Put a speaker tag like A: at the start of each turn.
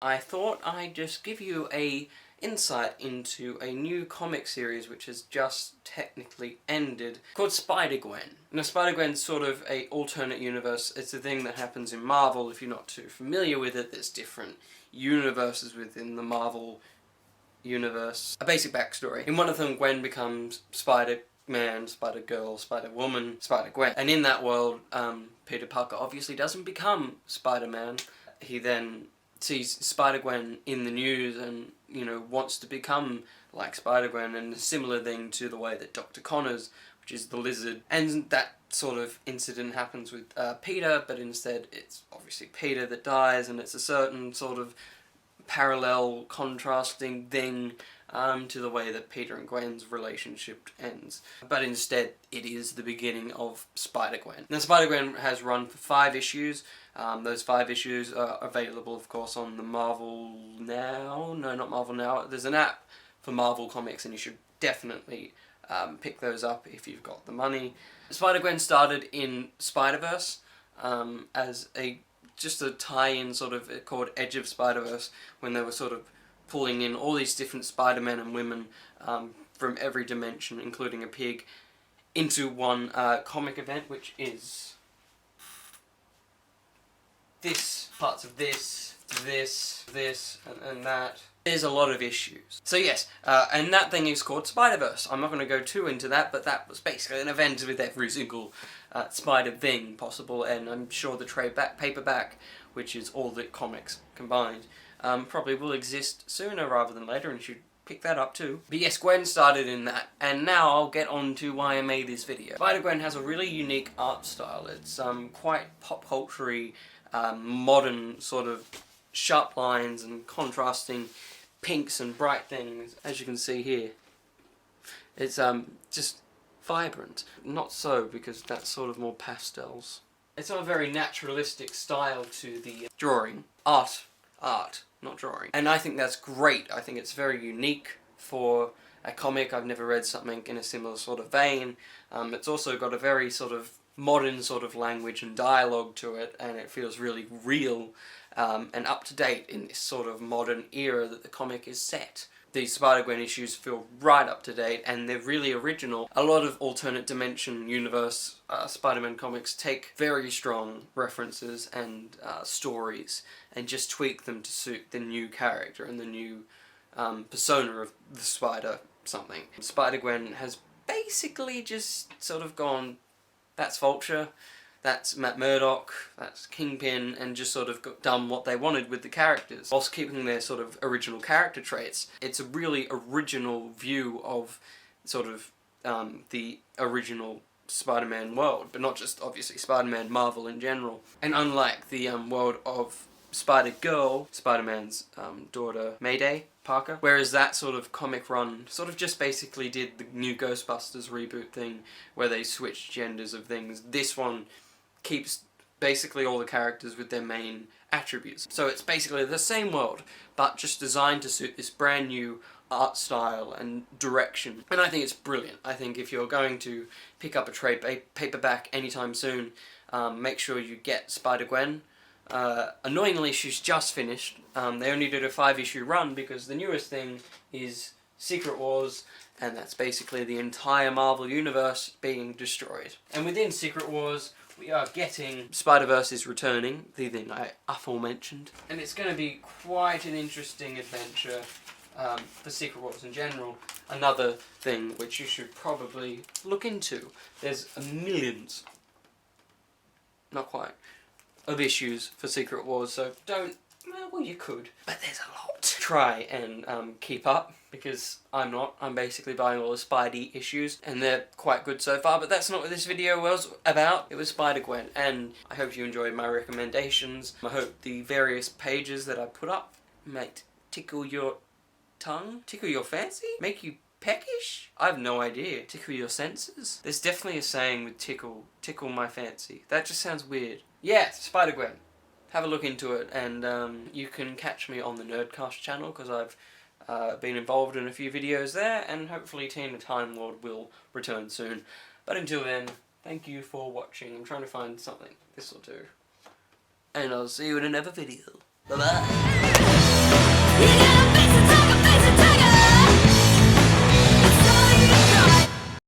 A: I thought I'd just give you a insight into a new comic series which has just technically ended, called Spider-Gwen. Now Spider-Gwen's sort of a alternate universe. It's a thing that happens in Marvel. If you're not too familiar with it, there's different universes within the Marvel universe. A basic backstory. In one of them, Gwen becomes Spider-Man, Spider-Girl, Spider-Woman, Spider-Gwen. And in that world, Peter Parker obviously doesn't become Spider-Man. He then sees Spider-Gwen in the news and, you know, wants to become like Spider-Gwen, and a similar thing to the way that Dr. Connors, which is the lizard, and that sort of incident happens with Peter, but instead it's obviously Peter that dies, and it's a certain sort of parallel, contrasting thing to the way that Peter and Gwen's relationship ends. But instead, it is the beginning of Spider-Gwen. Now, Spider-Gwen has run for 5 issues. Those 5 issues are available, of course, on the Marvel Now. No, not Marvel Now. There's an app for Marvel Comics, and you should definitely pick those up if you've got the money. Spider-Gwen started in Spider-Verse as just a tie-in sort of called Edge of Spider-Verse, when they were sort of pulling in all these different Spider-Men and women from every dimension, including a pig, into one comic event, which is this, parts of this, and that. There's a lot of issues. So yes, and that thing is called Spider-Verse. I'm not going to go too into that, but that was basically an event with every single Spider thing possible, and I'm sure the trade paperback, which is all the comics combined, probably will exist sooner rather than later, and you should pick that up too. But yes, Gwen started in that, and now I'll get on to why I made this video. Spider-Gwen has a really unique art style. It's quite pop culture-y, modern sort of sharp lines and contrasting pinks and bright things, as you can see here. It's just vibrant. Not so, because that's sort of more pastels. It's not a very naturalistic style to the drawing. Art, not drawing. And I think that's great. I think it's very unique for a comic. I've never read something in a similar sort of vein. It's also got a very sort of modern sort of language and dialogue to it, and it feels really real and up to date in this sort of modern era that the comic is set. These Spider-Gwen issues feel right up to date, and they're really original. A lot of alternate dimension universe Spider-Man comics take very strong references and stories and just tweak them to suit the new character and the new persona of the Spider something. Spider-Gwen has basically just sort of gone, that's Vulture, that's Matt Murdock, that's Kingpin, and just sort of done what they wanted with the characters, whilst keeping their sort of original character traits. It's a really original view of sort of the original Spider-Man world, but not just obviously Spider-Man, Marvel in general. And unlike the world of Spider-Girl, Spider-Man's daughter Mayday Parker, whereas that sort of comic run sort of just basically did the new Ghostbusters reboot thing where they switched genders of things. This one keeps basically all the characters with their main attributes. So it's basically the same world, but just designed to suit this brand new art style and direction. And I think it's brilliant. I think if you're going to pick up a trade paperback anytime soon, make sure you get Spider-Gwen. Annoyingly, she's just finished. They only did a 5-issue run because the newest thing is Secret Wars, and that's basically the entire Marvel universe being destroyed. And within Secret Wars, we are getting Spider-Verse is returning, the thing I aforementioned, and it's going to be quite an interesting adventure for Secret Wars in general. Another thing which you should probably look into. There's millions, not quite, of issues for Secret Wars, so don't, well you could, but there's a lot. Try and keep up, because I'm not. I'm basically buying all the Spidey issues, and they're quite good so far, but that's not what this video was about. It was Spider-Gwen, and I hope you enjoyed my recommendations. I hope the various pages that I put up might tickle your tongue, tickle your fancy, make you peckish? I have no idea. Tickle your senses? There's definitely a saying with tickle my fancy. That just sounds weird. Yeah, Spider-Gwen. Have a look into it, and you can catch me on the Nerdcast channel, because I've been involved in a few videos there, and hopefully Teen Time Lord will return soon. But until then, thank you for watching. I'm trying to find something. This'll do. And I'll see you in another video. Bye-bye!